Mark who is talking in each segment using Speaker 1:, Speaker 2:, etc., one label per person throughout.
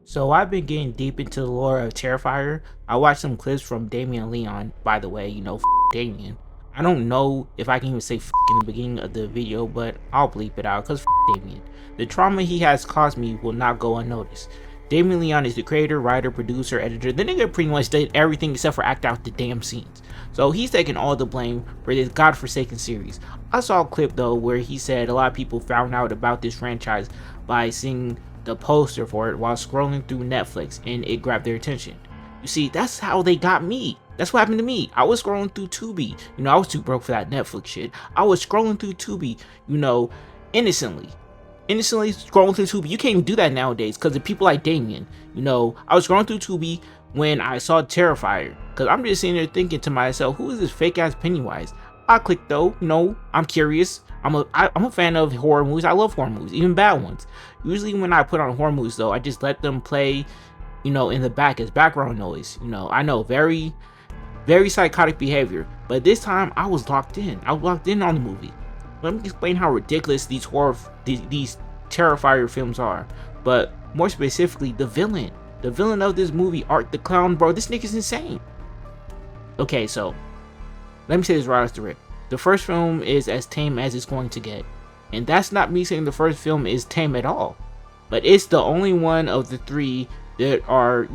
Speaker 1: So I've been getting deep into the lore of Terrifier. I watched some clips from Damien Leon, by the way, Damien. I don't know if I can even say in the beginning of the video, but I'll bleep it out because Damien. The trauma he has caused me will not go unnoticed. Damien Leon is the creator, writer, producer, editor. The nigga pretty much did everything except for act out the damn scenes. So he's taking all the blame for this godforsaken series. I saw a clip though where he said a lot of people found out about this franchise by seeing the poster for it while scrolling through Netflix and it grabbed their attention. You see, that's how they got me. That's what happened to me. I was scrolling through Tubi. I was too broke for that Netflix shit. I was scrolling through Tubi, innocently. Innocently scrolling through Tubi. You can't even do that nowadays because of people like Damien. I was scrolling through Tubi when I saw Terrifier. Because I'm just sitting there thinking to myself, who is this fake ass Pennywise? I clicked though, I'm curious. I'm a fan of horror movies. I love horror movies, even bad ones. Usually when I put on horror movies though, I just let them play, in the back as background noise. I know, very, very psychotic behavior. But this time I was locked in. I was locked in on the movie. Let me explain how ridiculous these Terrifier films are. But more specifically, the villain. The villain of this movie, Art the Clown, bro, this nigga's insane. Okay, so let me say this right off the rip. The first film is as tame as it's going to get. And that's not me saying the first film is tame at all. But it's the only one of the three that are,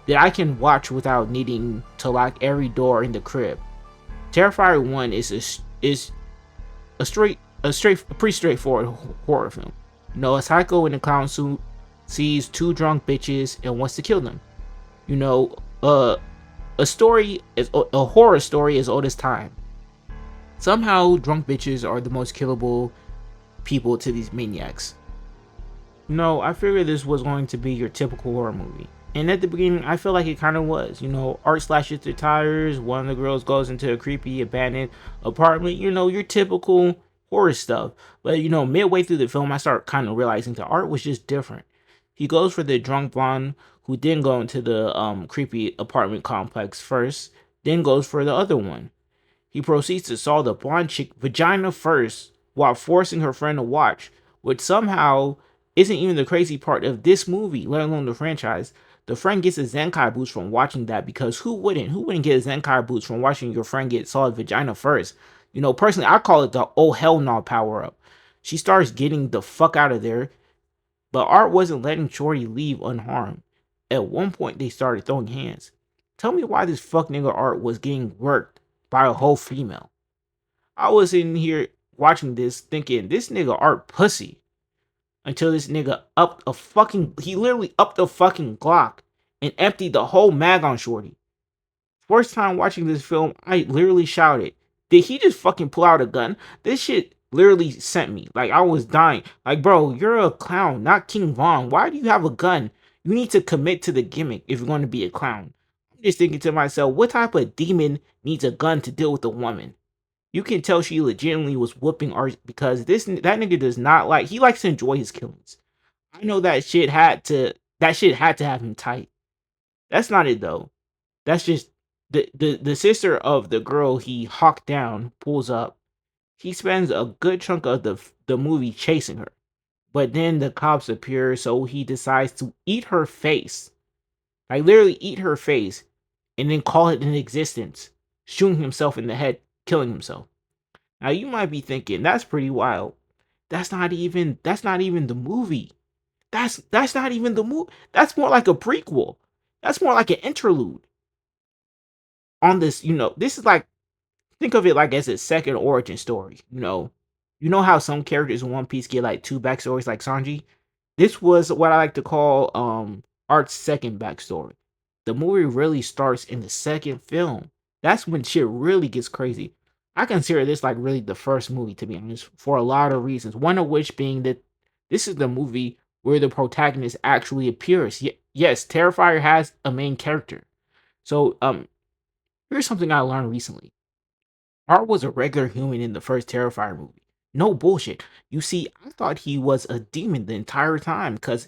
Speaker 1: that I can watch without needing to lock every door in the crib. Terrifier 1 is a pretty straightforward horror film. A psycho in a clown suit sees two drunk bitches and wants to kill them. You know, a horror story as old as time. Somehow, drunk bitches are the most killable people to these maniacs. I figured this was going to be your typical horror movie. And at the beginning, I feel like it kind of was. Art slashes the tires, one of the girls goes into a creepy abandoned apartment, your typical horror stuff. But, midway through the film, I start kind of realizing the art was just different. He goes for the drunk blonde who then go into the creepy apartment complex first, then goes for the other one. He proceeds to saw the blonde chick vagina first while forcing her friend to watch, which somehow isn't even the crazy part of this movie, let alone the franchise. The friend gets a Zenkai boost from watching that because who wouldn't? Who wouldn't get a Zenkai boost from watching your friend get solid vagina first? Personally, I call it the oh hell no power up. She starts getting the fuck out of there, but Art wasn't letting Shorty leave unharmed. At one point, they started throwing hands. Tell me why this fuck nigga Art was getting worked by a whole female. I was in here watching this thinking this nigga Art pussy until this nigga he literally upped a fucking Glock and emptied the whole mag on Shorty. First time watching this film, I literally shouted, did he just fucking pull out a gun? This shit literally sent me. Like, I was dying. Like, bro, you're a clown, not King Von. Why do you have a gun? You need to commit to the gimmick if you're going to be a clown. I'm just thinking to myself, what type of demon needs a gun to deal with a woman? You can tell she legitimately was whooping Art because that nigga does not he likes to enjoy his killings. I know that shit had to have him tight. That's not it though. That's just the sister of the girl he hawked down pulls up. He spends a good chunk of the movie chasing her. But then the cops appear, so he decides to eat her face. Like literally eat her face and then call it in existence, shooting himself in the head, killing himself. Now you might be thinking, that's pretty wild. That's not even the movie. That's not even the movie. That's more like a prequel. That's more like an interlude. On this, this is like, think of it like as a second origin story. How some characters in One Piece get like two backstories like Sanji? This was what I like to call Art's second backstory. The movie really starts in the second film. That's when shit really gets crazy. I consider this like really the first movie, to be honest, for a lot of reasons. One of which being that this is the movie where the protagonist actually appears. Yes, Terrifier has a main character. So here's something I learned recently. Art was a regular human in the first Terrifier movie. No bullshit. You see, I thought he was a demon the entire time because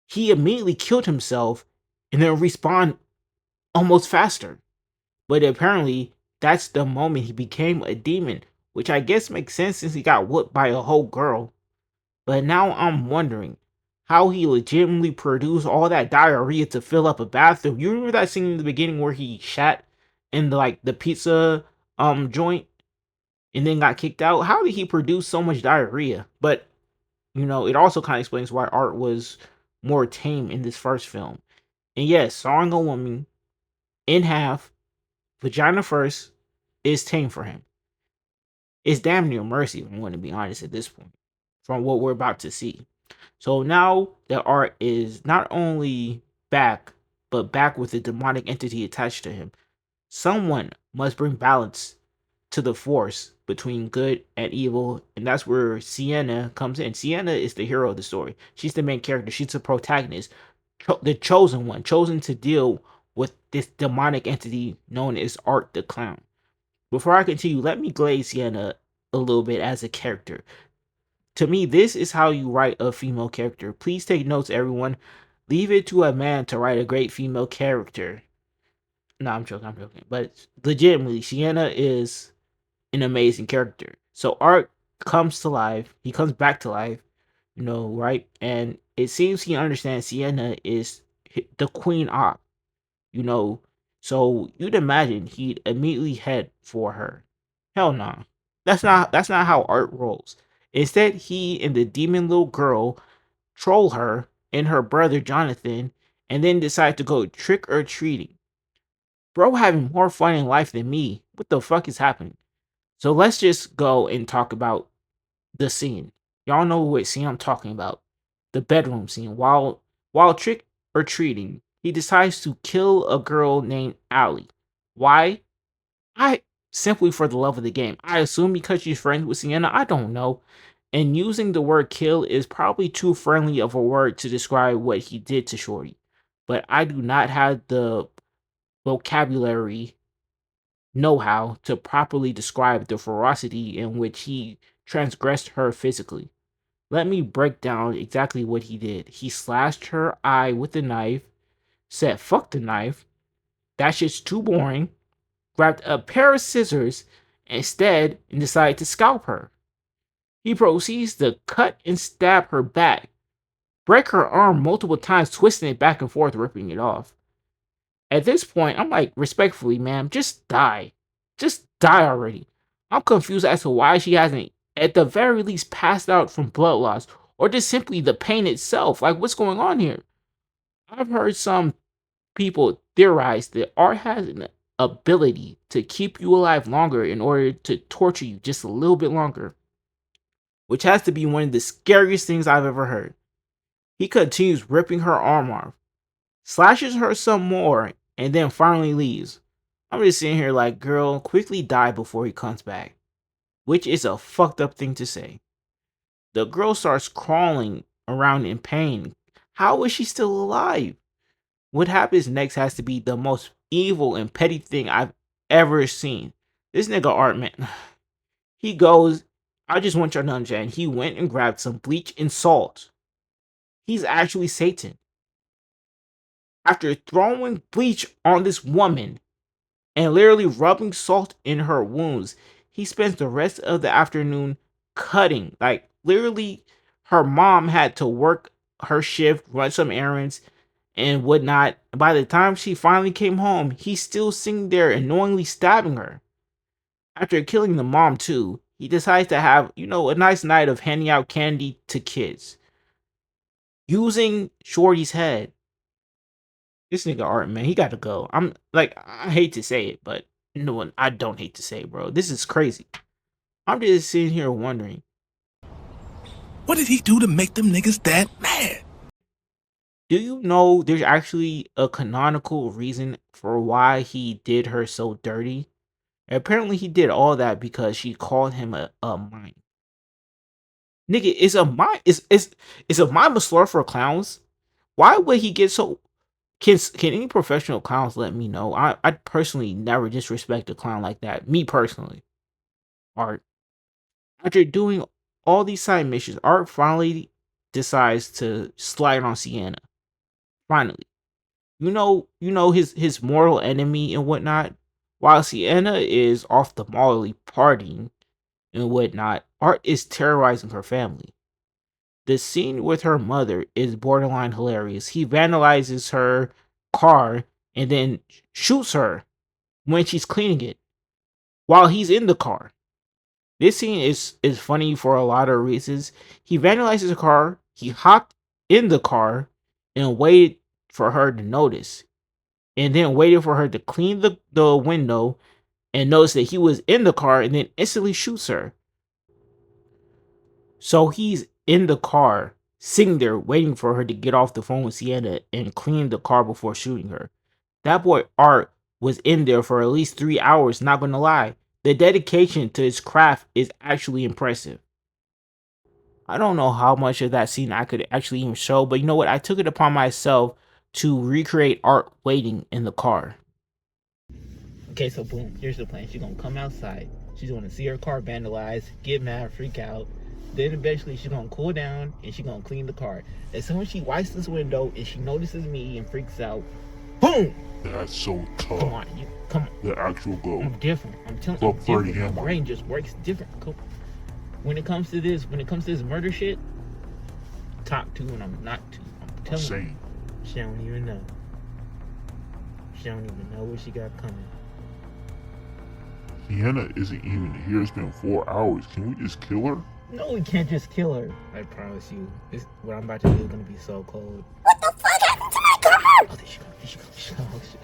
Speaker 1: he immediately killed himself and then respawned almost faster. But apparently, that's the moment he became a demon, which I guess makes sense since he got whooped by a whole girl. But now I'm wondering, how he legitimately produced all that diarrhea to fill up a bathroom. You remember that scene in the beginning where he shat in the pizza joint and then got kicked out? How did he produce so much diarrhea? But it also kind of explains why Art was more tame in this first film. And yes, sawing a woman in half, vagina first, is tame for him. It's damn near mercy, if I'm going to be honest at this point, from what we're about to see. So now that Art is not only back, but back with a demonic entity attached to him, someone must bring balance to the force between good and evil, and that's where Sienna comes in. Sienna is the hero of the story. She's the main character. She's the protagonist, the chosen one, chosen to deal with this demonic entity known as Art the Clown. Before I continue, let me glaze Sienna a little bit as a character. To me, this is how you write a female character. Please take notes, everyone. Leave it to a man to write a great female character. No, I'm joking. But legitimately, Sienna is an amazing character. So Art comes to life. He comes back to life, right? And it seems he understands Sienna is the queen op, you know. So you'd imagine he'd immediately head for her. Hell no. That's not how Art rolls. Instead, he and the demon little girl troll her and her brother Jonathan and then decide to go trick or treating. Bro having more fun in life than me. What the fuck is happening? So let's just go and talk about the scene. Y'all know what scene I'm talking about. The bedroom scene. While trick or treating, he decides to kill a girl named Allie. Why? I simply for the love of the game. I assume because she's friends with Sienna. I don't know. And using the word kill is probably too friendly of a word to describe what he did to Shorty. But I do not have the vocabulary know-how to properly describe the ferocity in which he transgressed her physically. Let me break down exactly what he did. He slashed her eye with a knife, said fuck the knife, that shit's too boring, grabbed a pair of scissors instead and decided to scalp her. He proceeds to cut and stab her back, break her arm multiple times, twisting it back and forth, ripping it off. At this point, I'm like, respectfully, ma'am, just die. Just die already. I'm confused as to why she hasn't, at the very least, passed out from blood loss, or just simply the pain itself. Like, what's going on here? I've heard some people theorize that art has an ability to keep you alive longer in order to torture you just a little bit longer, which has to be one of the scariest things I've ever heard. He continues ripping her arm off, slashes her some more, and then finally leaves. I'm just sitting here like, girl, quickly die before he comes back. Which is a fucked up thing to say. The girl starts crawling around in pain. How is she still alive? What happens next has to be the most evil and petty thing I've ever seen. This nigga Art, man, he goes, I just want y'all to understand, he went and grabbed some bleach and salt. He's actually Satan. After throwing bleach on this woman and literally rubbing salt in her wounds, he spends the rest of the afternoon cutting. Like, literally, her mom had to work her shift, run some errands, and whatnot. By the time she finally came home, he's still sitting there annoyingly stabbing her. After killing the mom, too, he decides to have, a nice night of handing out candy to kids. Using Shorty's head. This nigga Art, man, he gotta go. I'm like, I hate to say it, but no, I don't hate to say it, bro. This is crazy. I'm just sitting here wondering,
Speaker 2: what did he do to make them niggas that mad?
Speaker 1: Do you know there's actually a canonical reason for why he did her so dirty? Apparently, he did all that because she called him a mime. Nigga, is a mime is a mime a slur for clowns? Why would he get so? Can any professional clowns let me know? I personally never disrespect a clown like that. Me personally. Art. After doing all these side missions, Art finally decides to slide on Sienna. Finally. You know his mortal enemy and whatnot. While Sienna is off the Molly partying and whatnot, Art is terrorizing her family. The scene with her mother is borderline hilarious. He vandalizes her car and then shoots her when she's cleaning it while he's in the car. This scene is funny for a lot of reasons. He vandalizes the car, he hopped in the car and waited for her to notice, and then waited for her to clean the window and notice that he was in the car and then instantly shoots her. So he's in the car, sitting there waiting for her to get off the phone with Sienna and clean the car before shooting her. That boy Art was in there for at least 3 hours, not gonna lie. The dedication to his craft is actually impressive. I don't know how much of that scene I could actually even show, but you know what? I took it upon myself to recreate Art waiting in the car. Okay, so boom, here's the plan. She's gonna come outside. She's gonna see her car vandalized, get mad, freak out. Then eventually she's gonna cool down and she's gonna clean the car. As soon as she wipes this window and she notices me and freaks out, boom!
Speaker 3: That's so tough.
Speaker 1: Come on, come on.
Speaker 3: The actual goal.
Speaker 1: I'm different. I'm telling you, my brain just works different. When it comes to this murder shit, top 2 and I'm not 2. I'm telling you, she don't even know. She don't even know what she got coming.
Speaker 3: Sienna isn't even here. It's been 4 hours. Can we just kill her?
Speaker 1: No, we can't just kill her. I promise you. What I'm about to do is gonna be so cold.
Speaker 4: What the fuck happened to my car?
Speaker 1: Oh, there she goes.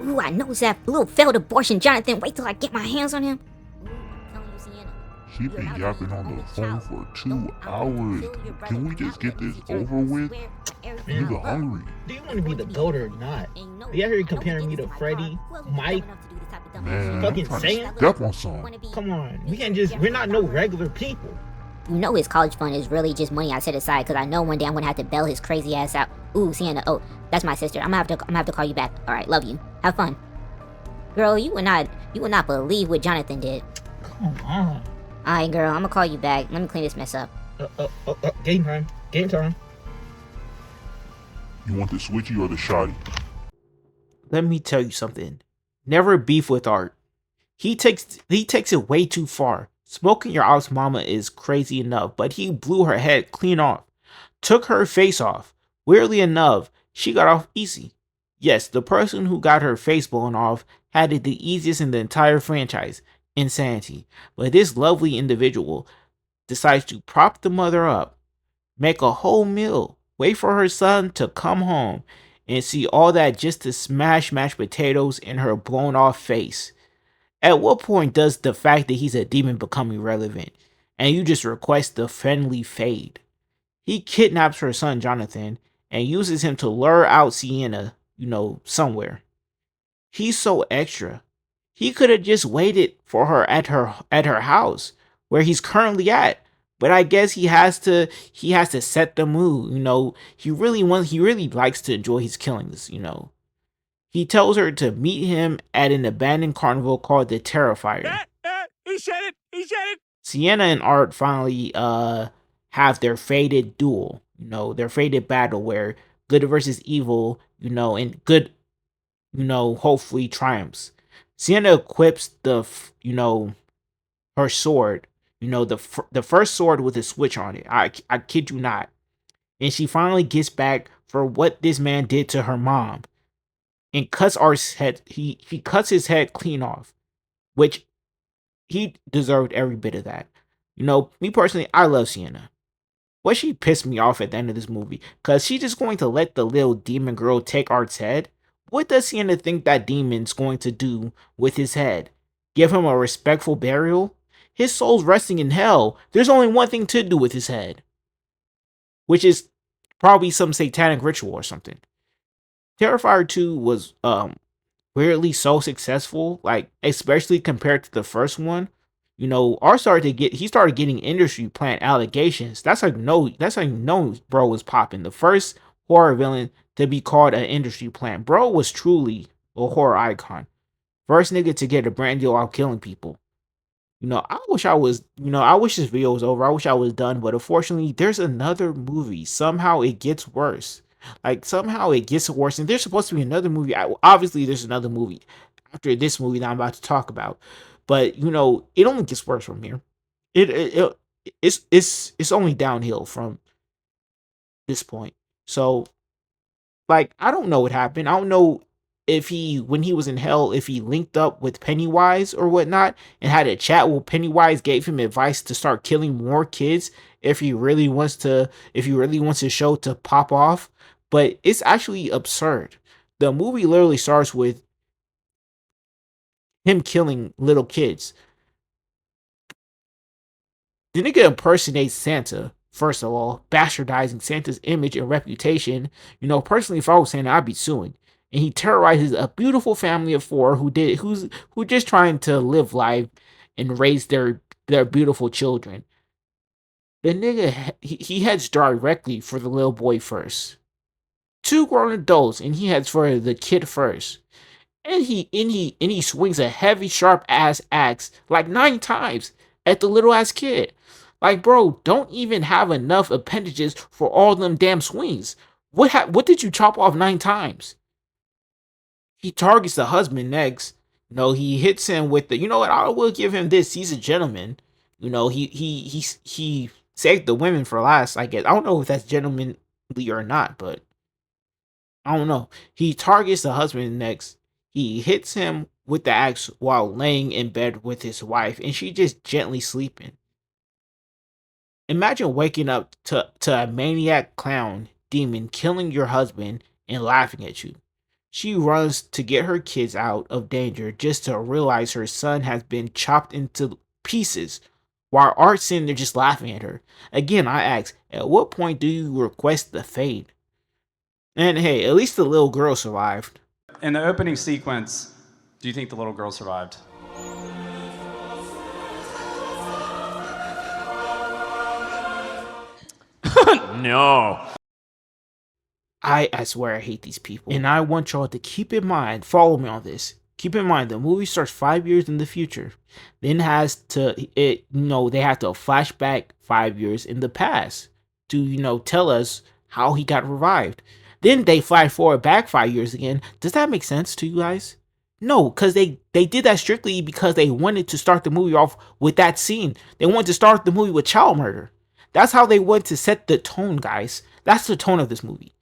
Speaker 4: Ooh, I know that little failed abortion Jonathan. Wait till I get my hands on him. Ooh, I'm telling you, Sienna.
Speaker 3: She been yapping on the phone for 2 hours. Can we just get this over with? Nigga hungry.
Speaker 1: Do you want to be the GOAT or not? You out here comparing me to Freddie, Mike,
Speaker 3: Man,
Speaker 1: fucking
Speaker 3: I'm trying to
Speaker 1: Sam?
Speaker 3: step on some.
Speaker 1: Come on, we're not no regular people.
Speaker 4: You know his college fund is really just money I set aside because I know one day I'm gonna have to bail his crazy ass out. Ooh, Sienna. Oh, that's my sister. I'm gonna have to call you back. All right, love you. Have fun, girl. You would not believe what Jonathan did.
Speaker 1: Come on.
Speaker 4: All right, girl. I'm gonna call you back. Let me clean this mess up.
Speaker 1: Game time. Game time.
Speaker 3: You want the switchy or the shoddy?
Speaker 1: Let me tell you something. Never beef with Art. He takes it way too far. Smoking your ops mama is crazy enough, but he blew her head clean off. Took her face off. Weirdly enough, she got off easy. Yes, the person who got her face blown off had it the easiest in the entire franchise. Insanity. But this lovely individual decides to prop the mother up, make a whole meal, wait for her son to come home, and see all that just to smash mashed potatoes in her blown off face. At what point does the fact that he's a demon become irrelevant and you just request the friendly fade? He kidnaps her son Jonathan and uses him to lure out Sienna, somewhere. He's so extra. He could have just waited for her at her house where he's currently at. But I guess he has to set the mood, He really likes to enjoy his killings, He tells her to meet him at an abandoned carnival called the Terrifier.
Speaker 2: He said it.
Speaker 1: Sienna and Art finally have their fated duel, their fated battle where good versus evil, and good, hopefully triumphs. Sienna equips her sword, the first sword with a switch on it. I kid you not. And she finally gets back for what this man did to her mom. And cuts Art's head. He cuts his head clean off, which he deserved every bit of that. Me personally, I love Sienna. But she pissed me off at the end of this movie, cause she's just going to let the little demon girl take Art's head. What does Sienna think that demon's going to do with his head? Give him a respectful burial? His soul's resting in hell. There's only one thing to do with his head, which is probably some satanic ritual or something. Terrifier 2 was weirdly so successful, like especially compared to the first one. Art started getting industry plant allegations. That's how no bro was popping. The first horror villain to be called an industry plant. Bro was truly a horror icon. First nigga to get a brand deal while killing people. I wish this video was over. I wish I was done, but unfortunately, there's another movie. Somehow it gets worse. And there's supposed to be another movie. Obviously, there's another movie after this movie that I'm about to talk about. But, it only gets worse from here. it's only downhill from this point. So like I don't know what happened. I don't know if he when he was in hell if he linked up with Pennywise or whatnot and had a chat where Pennywise gave him advice to start killing more kids if he really wants his show to pop off. But it's actually absurd. The movie literally starts with him killing little kids. The nigga impersonates Santa, first of all, bastardizing Santa's image and reputation. Personally, if I was Santa, I'd be suing. And he terrorizes a beautiful family of four who just trying to live life and raise their beautiful children. The nigga he heads directly for the little boy first. Two grown adults, and he heads for the kid first. And he swings a heavy, sharp ass axe like 9 times at the little ass kid. Like, bro, don't even have enough appendages for all them damn swings. What did you chop off 9 times? He targets the husband next. He hits him with the. You know what? I will give him this. He's a gentleman. He saved the women for last. I guess I don't know if that's gentlemanly or not, but I don't know. He targets the husband next. He hits him with the axe while laying in bed with his wife, and she just gently sleeping. Imagine waking up to a maniac clown demon killing your husband and laughing at you. She runs to get her kids out of danger just to realize her son has been chopped into pieces while Art's sitting there just laughing at her. Again, I ask, at what point do you request the fade? And hey, at least the little girl survived.
Speaker 5: In the opening sequence, do you think the little girl survived? No.
Speaker 1: I swear I hate these people. And I want y'all to keep in mind, follow me on this. Keep in mind the movie starts 5 years in the future. Then they have to flash back 5 years in the past to, tell us how he got revived. Then they flash forward back 5 years again. Does that make sense to you guys? No, because they did that strictly because they wanted to start the movie off with that scene. They wanted to start the movie with child murder. That's how they want to set the tone, guys. That's the tone of this movie.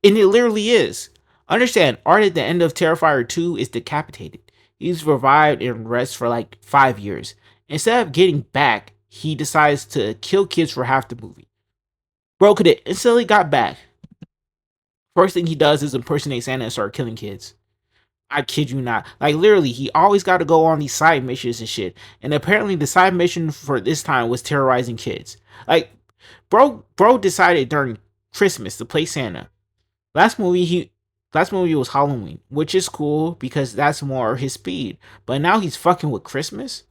Speaker 1: And it literally is. Understand, Art at the end of Terrifier 2 is decapitated. He's revived and rests for like 5 years. Instead of getting back, he decides to kill kids for half the movie. Bro could have instantly got back. First thing he does is impersonate Santa and start killing kids. I kid you not. Like, literally, he always got to go on these side missions and shit. And apparently the side mission for this time was terrorizing kids. Like, bro decided during Christmas to play Santa. Last movie was Halloween, which is cool because that's more his speed. But now he's fucking with Christmas?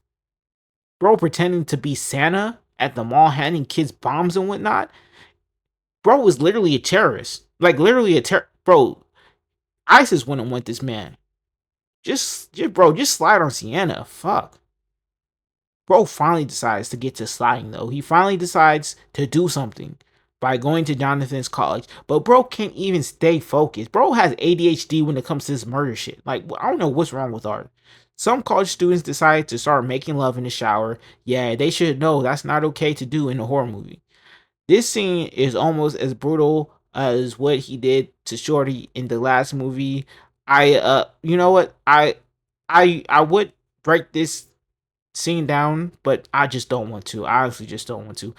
Speaker 1: Bro pretending to be Santa at the mall handing kids bombs and whatnot? Bro was literally a terrorist. Like, literally bro, ISIS wouldn't want this man. Just slide on Sienna. Fuck. Bro finally decides to get to sliding, though. He finally decides to do something by going to Jonathan's college. But bro can't even stay focused. Bro has ADHD when it comes to this murder shit. Like, I don't know what's wrong with Art. Some college students decide to start making love in the shower. Yeah, they should know that's not okay to do in a horror movie. This scene is almost as brutal as what he did to Shorty in the last movie. You know what? I would break this scene down, but I just don't want to. I honestly just don't want to.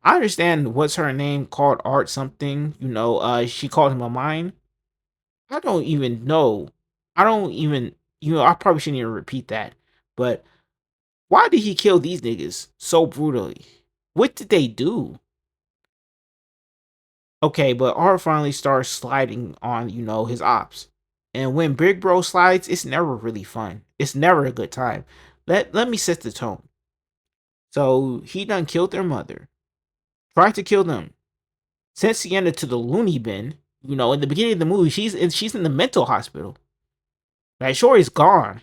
Speaker 1: I understand what's her name called Art something. She called him a mine. I don't even know. I probably shouldn't even repeat that. But why did he kill these niggas so brutally? What did they do? Okay, but Art finally starts sliding on, his ops. And when Big Bro slides, it's never really fun. It's never a good time. Let me set the tone. So he done killed their mother. Tried to kill them. Sent Sienna to the loony bin. In the beginning of the movie, she's in the mental hospital. Like, Shorty's gone.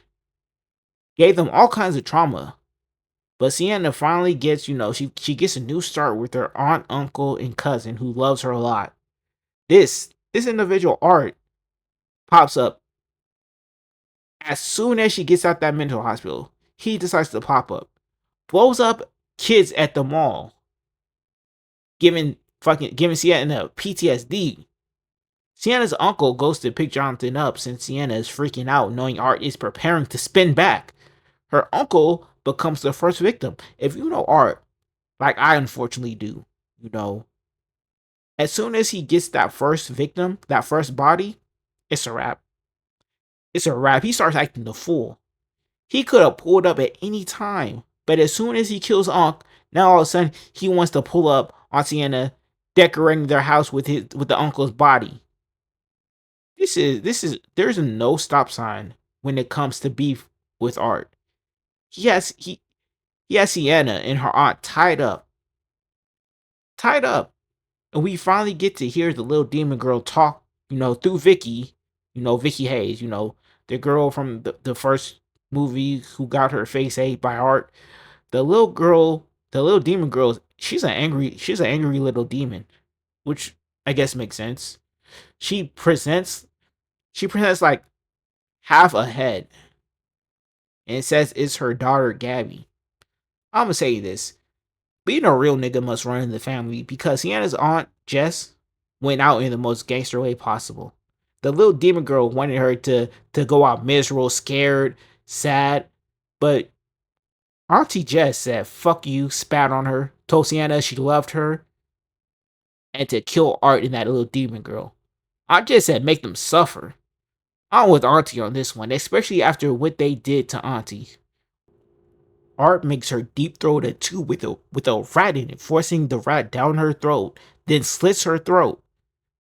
Speaker 1: Gave them all kinds of trauma. But Sienna finally gets, she gets a new start with her aunt, uncle, and cousin who loves her a lot. This individual Art pops up. As soon as she gets out that mental hospital, he decides to pop up. Blows up kids at the mall. giving Sienna PTSD. Sienna's uncle goes to pick Jonathan up since Sienna is freaking out knowing Art is preparing to spin back. Her uncle becomes the first victim. If you know Art, like I unfortunately do, you know, as soon as he gets that first victim, that first body, it's a wrap. It's a wrap. He starts acting the fool. He could have pulled up at any time, but as soon as he kills Unc, now all of a sudden he wants to pull up on Sienna, decorating their house with the uncle's body. There's no stop sign when it comes to beef with Art. He has Sienna and her aunt tied up, and we finally get to hear the little demon girl talk, through Vicky, Vicky Hayes, the girl from the first movie who got her face ate by Art. The little girl, the little demon girl, she's an angry little demon, which I guess makes sense. She presents like half a head, and it says it's her daughter Gabby. I'm gonna say this: being a real nigga must run in the family because Sienna's aunt Jess went out in the most gangster way possible. The little demon girl wanted her to go out miserable, scared, sad, but Auntie Jess said fuck you, spat on her, told Sienna she loved her, and to kill Art and that little demon girl. Aunt Jess said make them suffer. I'm with Auntie on this one, especially after what they did to Auntie. Art makes her deep throat a tube with a rat in it, forcing the rat down her throat, then slits her throat.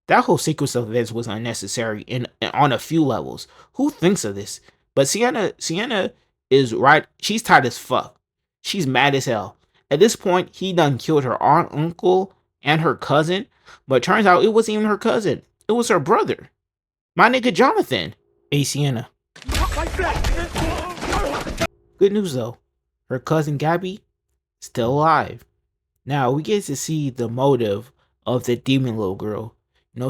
Speaker 1: That whole sequence of events was unnecessary and on a few levels. Who thinks of this? But Sienna is right. She's tight as fuck. She's mad as hell. At this point, he done killed her aunt, uncle, and her cousin. But turns out it wasn't even her cousin. It was her brother. My nigga Jonathan. Hey, Sienna. Good news though. Her cousin Gabby, still alive. Now we get to see the motive of the demon little girl.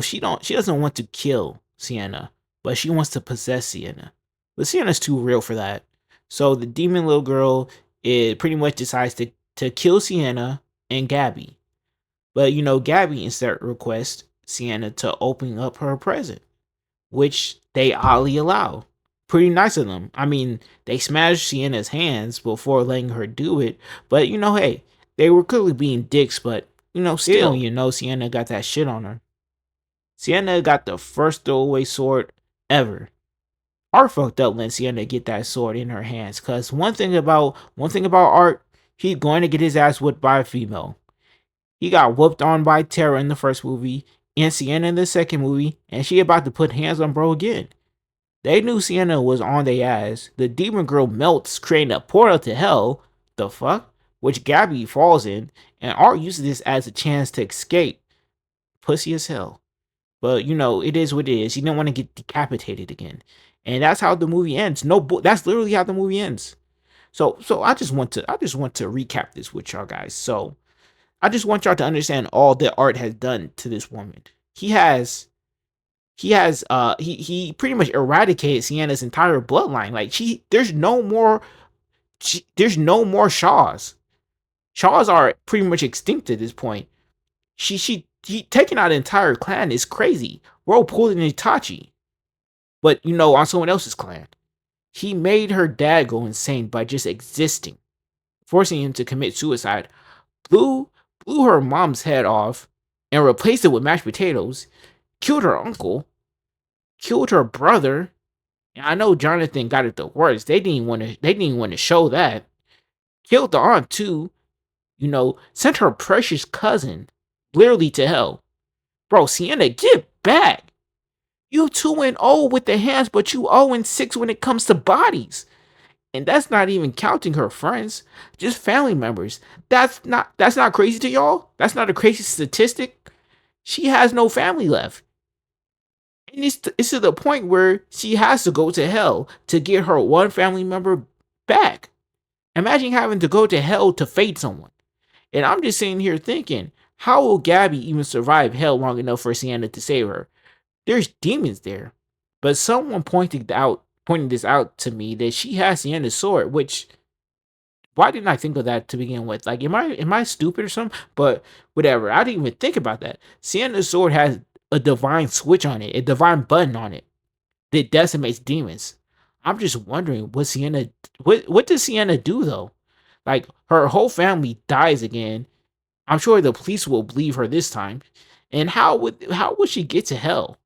Speaker 1: She doesn't want to kill Sienna, but she wants to possess Sienna. But Sienna's too real for that. So the demon little girl, it pretty much decides to kill Sienna and Gabby. But Gabby instead requests Sienna to open up her present, which they oddly allow. Pretty nice of them. I mean, they smashed Sienna's hands before letting her do it. But hey, they were clearly being dicks, but still, Sienna got that shit on her. Sienna got the first throwaway sword ever. Art fucked up letting Sienna get that sword in her hands, cause one thing about Art, he's going to get his ass whipped by a female. He got whooped on by Tara in the first movie, and Sienna in the second movie, and she about to put hands on bro again. They knew Sienna was on their ass. The demon girl melts, creating a portal to hell. The fuck? Which Gabby falls in, and Art uses this as a chance to escape. Pussy as hell. But it is what it is. He didn't want to get decapitated again, and that's how the movie ends. That's literally how the movie ends. So I just want to recap this with y'all guys. So I just want y'all to understand all that Art has done to this woman. He pretty much eradicated Sienna's entire bloodline. Like there's no more Shaws. Shaws are pretty much extinct at this point. He taking out an entire clan is crazy. We're all pulling Itachi. But on someone else's clan. He made her dad go insane by just existing, forcing him to commit suicide. Blew her mom's head off and replaced it with mashed potatoes. Killed her uncle, killed her brother, and I know Jonathan got it the worst. They didn't even want to show that. Killed the aunt too. Sent her precious cousin literally to hell. Bro, Sienna, get back. You 2-0 with the hands, but you 0-6 when it comes to bodies. And that's not even counting her friends, just family members. That's not crazy to y'all? That's not a crazy statistic? She has no family left. And it's to the point where she has to go to hell to get her one family member back. Imagine having to go to hell to fade someone. And I'm just sitting here thinking, how will Gabby even survive hell long enough for Sienna to save her? There's demons there. But someone pointed this out to me that she has Sienna's sword, which Why didn't I think of that to begin with? Like, am I stupid or something? But whatever. I didn't even think about that. Sienna's sword has a divine switch on it, a divine button on it that decimates demons. I'm just wondering what does Sienna do though? Like her whole family dies again. I'm sure the police will believe her this time. And how would she get to hell?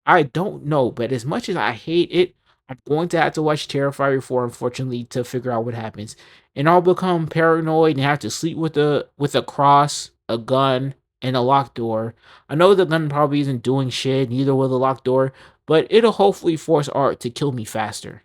Speaker 1: I don't know, but as much as I hate it, I'm going to have to watch Terrifier 4, unfortunately, to figure out what happens. And I'll become paranoid and have to sleep with a cross, a gun, and a locked door. I know the gun probably isn't doing shit, neither will the locked door, but it'll hopefully force Art to kill me faster.